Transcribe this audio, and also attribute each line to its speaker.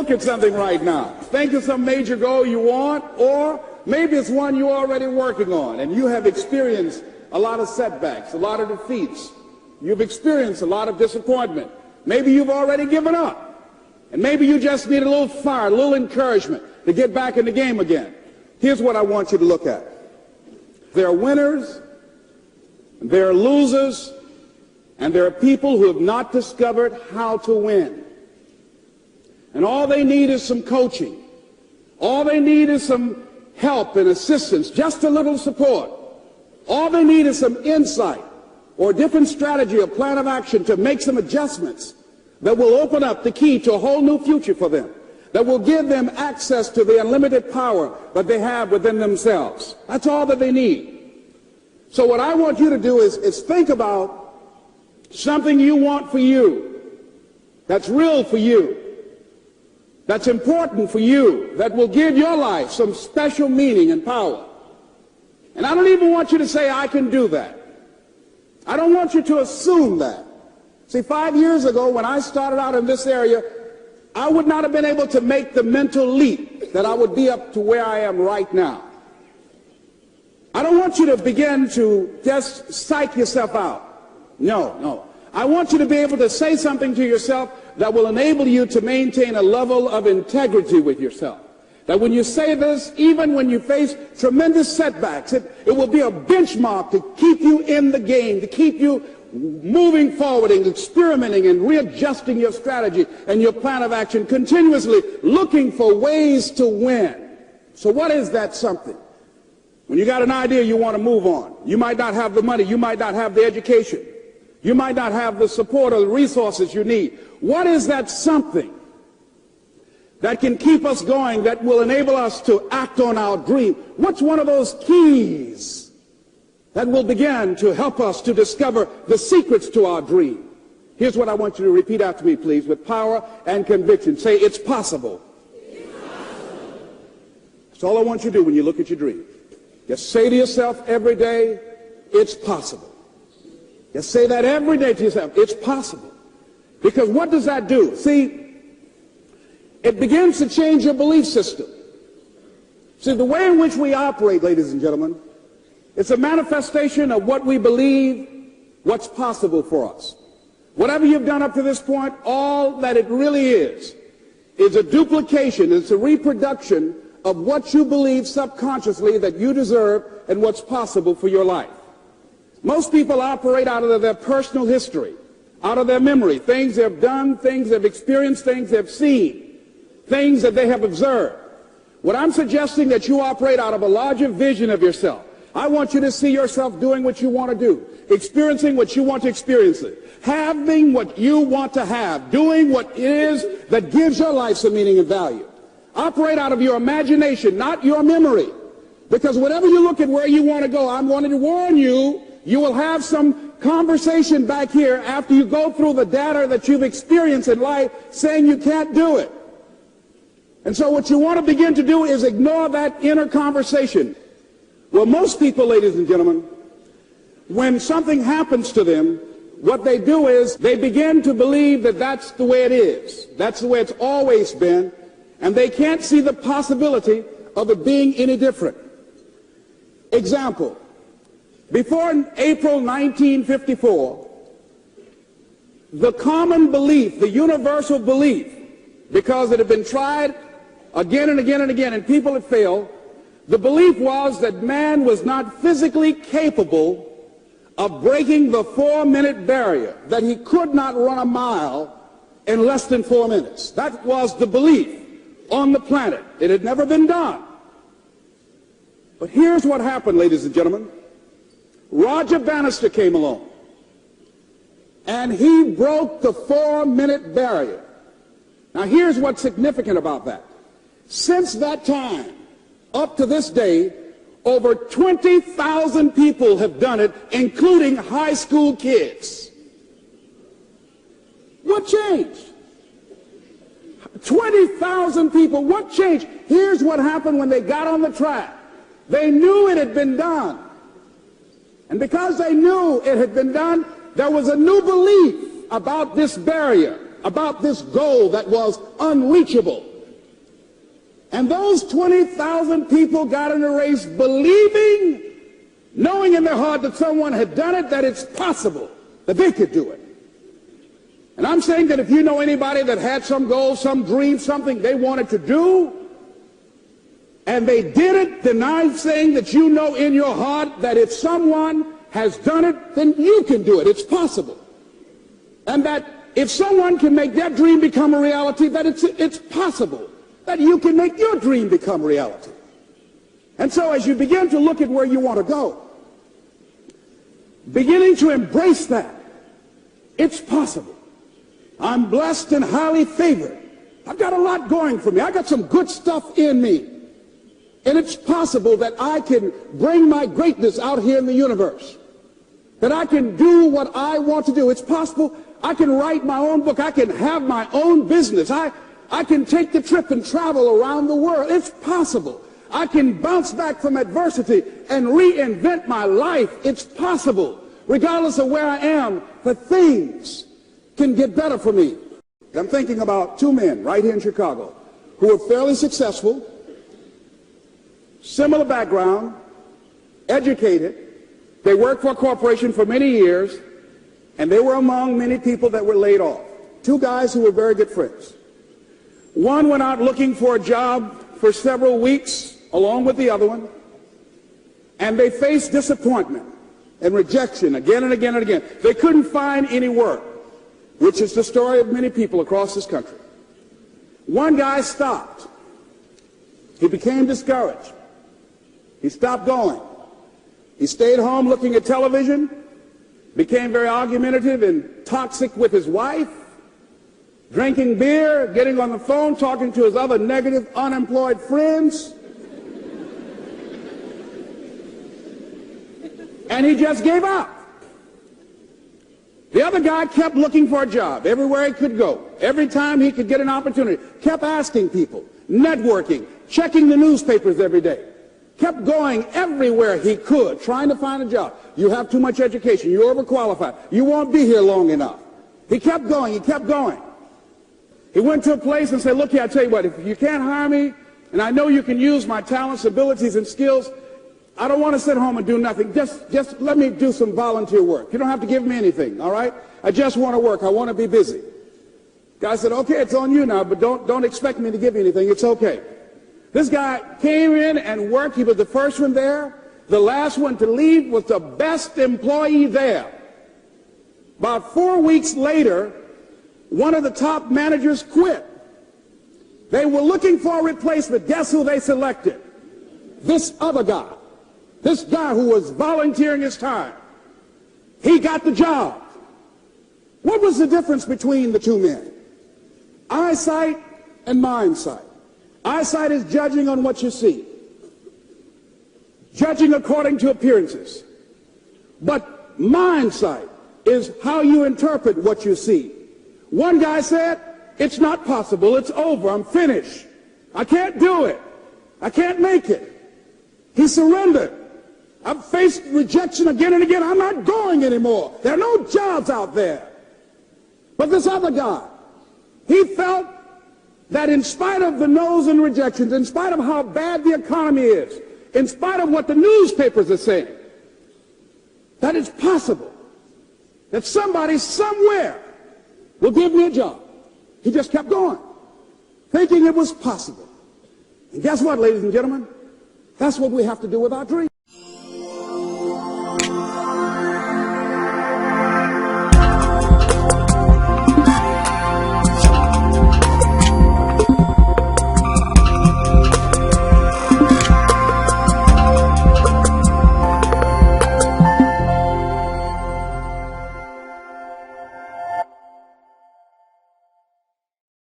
Speaker 1: look at something right now. Think of some major goal you want, or maybe it's one you're already working on, and you have experienced a lot of setbacks, a lot of defeats. You've experienced a lot of disappointment. Maybe you've already given up, and maybe you just need a little fire, a little encouragement to get back in the game again. Here's what I want you to look at. There are winners, there are losers, and there are people who have not discovered how to win. And all they need is some coaching. All they need is some help and assistance, just a little support. All they need is some insight or a different strategy or plan of action to make some adjustments that will open up the key to a whole new future for them, that will give them access to the unlimited power that they have within themselves. That's all that they need. So what I want you to do is think about something you want for you, that's real for you, that's important for you, that will give your life some special meaning and power. And I don't even want you to say, I can do that. I don't want you to assume that. See, 5 years ago when I started out in this area, I would not have been able to make the mental leap that I would be up to where I am right now. I don't want you to begin to just psych yourself out. No. I want you to be able to say something to yourself that will enable you to maintain a level of integrity with yourself. That when you say this, even when you face tremendous setbacks, it will be a benchmark to keep you in the game, to keep you moving forward and experimenting and readjusting your strategy and your plan of action, continuously looking for ways to win. So what is that something? When you got an idea you want to move on, you might not have the money, you might not have the education, you might not have the support or the resources you need. What is that something that can keep us going, that will enable us to act on our dream? What's one of those keys that will begin to help us to discover the secrets to our dream? Here's what I want you to repeat after me, please, with power and conviction. Say, it's possible. It's possible. That's all I want you to do when you look at your dream. Just say to yourself every day, it's possible. Just say that every day to yourself, it's possible. Because what does that do? See, it begins to change your belief system. See, the way in which we operate, ladies and gentlemen, it's a manifestation of what we believe, what's possible for us. Whatever you've done up to this point, all that it really is a duplication, it's a reproduction of what you believe subconsciously that you deserve and what's possible for your life. Most people operate out of their personal history, out of their memory, things they've done, things they've experienced, things they've seen, things that they have observed. What I'm suggesting that you operate out of a larger vision of yourself. I want you to see yourself doing what you want to do, experiencing what you want to experience, having what you want to have, doing what it is that gives your life some meaning and value. Operate out of your imagination, not your memory. Because whenever you look at where you want to go, I'm wanting to warn you, you will have some conversation back here after you go through the data that you've experienced in life saying you can't do it. And so what you want to begin to do is ignore that inner conversation. Well, most people, ladies and gentlemen, when something happens to them, what they do is they begin to believe that that's the way it is. That's the way it's always been. And they can't see the possibility of it being any different. Example, before April 1954, the common belief, the universal belief, because it had been tried again and again and again and people had failed, the belief was that man was not physically capable of breaking the 4-minute barrier, that he could not run a mile in less than 4 minutes. That was the belief on the planet. It had never been done. But here's what happened, ladies and gentlemen. Roger Bannister came along, and he broke the 4-minute barrier. Now here's what's significant about that. Since that time, up to this day, over 20,000 people have done it, including high school kids. What changed? 20,000 people. What changed? Here's what happened when they got on the track. They knew it had been done. And because they knew it had been done, there was a new belief about this barrier, about this goal that was unreachable. And those 20,000 people got in a race believing, knowing in their heart that someone had done it, that it's possible that they could do it. And I'm saying that if you know anybody that had some goal, some dream, something they wanted to do, and they did it, then I'm saying that you know in your heart that if someone has done it, then you can do it. It's possible. And that if someone can make their dream become a reality, that it's possible that you can make your dream become reality. And so as you begin to look at where you want to go, beginning to embrace that, it's possible. I'm blessed and highly favored. I've got a lot going for me. I got some good stuff in me. And it's possible that I can bring my greatness out here in the universe. That I can do what I want to do. It's possible I can write my own book. I can have my own business. I can take the trip and travel around the world. It's possible. I can bounce back from adversity and reinvent my life. It's possible. Regardless of where I am, that things can get better for me. I'm thinking about two men right here in Chicago who were fairly successful, similar background, educated. They worked for a corporation for many years, and they were among many people that were laid off. Two guys who were very good friends. One went out looking for a job for several weeks along with the other one, and they faced disappointment and rejection again and again and again. They couldn't find any work, which is the story of many people across this country. One guy stopped. He became discouraged. He stopped going. He stayed home looking at television, became very argumentative and toxic with his wife, drinking beer, getting on the phone, talking to his other negative, unemployed friends. And he just gave up. The other guy kept looking for a job everywhere he could go. Every time he could get an opportunity, kept asking people, networking, checking the newspapers every day. Kept going everywhere he could, trying to find a job. You have too much education. You're overqualified. You won't be here long enough. He kept going. He kept going. He went to a place and said, look here, I tell you what, if you can't hire me, and I know you can use my talents, abilities, and skills, I don't want to sit home and do nothing. Just let me do some volunteer work. You don't have to give me anything, all right? I just want to work. I want to be busy. Guy said, okay, it's on you now, but don't expect me to give you anything. It's okay. This guy came in and worked. He was the first one there. The last one to leave was the best employee there. About 4 weeks later, one of the top managers quit. They were looking for a replacement. Guess who they selected? This other guy. This guy who was volunteering his time. He got the job. What was the difference between the two men? Eyesight and mindsight. Eyesight is judging on what you see, judging according to appearances. But mindsight is how you interpret what you see. One guy said, it's not possible, it's over, I'm finished. I can't do it. I can't make it. He surrendered. I've faced rejection again and again. I'm not going anymore. There are no jobs out there. But this other guy, he felt that in spite of the no's and rejections, in spite of how bad the economy is, in spite of what the newspapers are saying, that it's possible that somebody somewhere will give me a job. He just kept going, thinking it was possible. And guess what, ladies and gentlemen? That's what we have to do with our dreams.